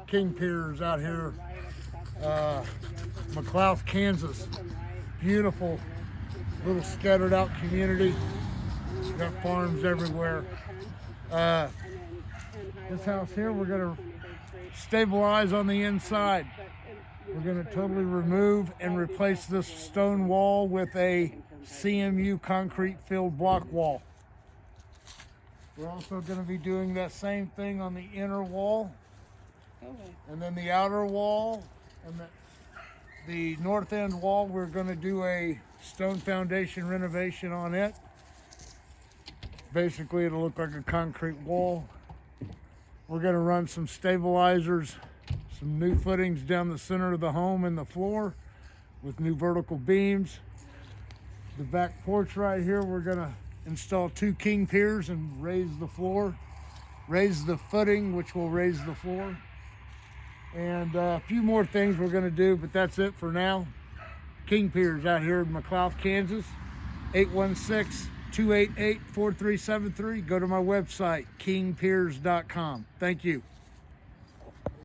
King Piers out here, McLouth, Kansas. Beautiful little scattered out community. Got farms everywhere. This house here, we're going to stabilize on the inside. We're going to totally remove and replace this stone wall with a CMU concrete filled block wall. We're also going to be doing that same thing on the inner wall, and then the outer wall, and the north end wall. We're going to do a stone foundation renovation on it. Basically, it'll look like a concrete wall. We're going to run some stabilizers, some new footings down the center of the home and the floor with new vertical beams. The back porch right here, we're going to install 2 king piers and raise the floor, raise the footing, which will raise the floor. And a few more things we're going to do, but that's it for now. King Piers out here in McLouth, Kansas. 816-288-4373. Go to my website, kingpiers.com. Thank you.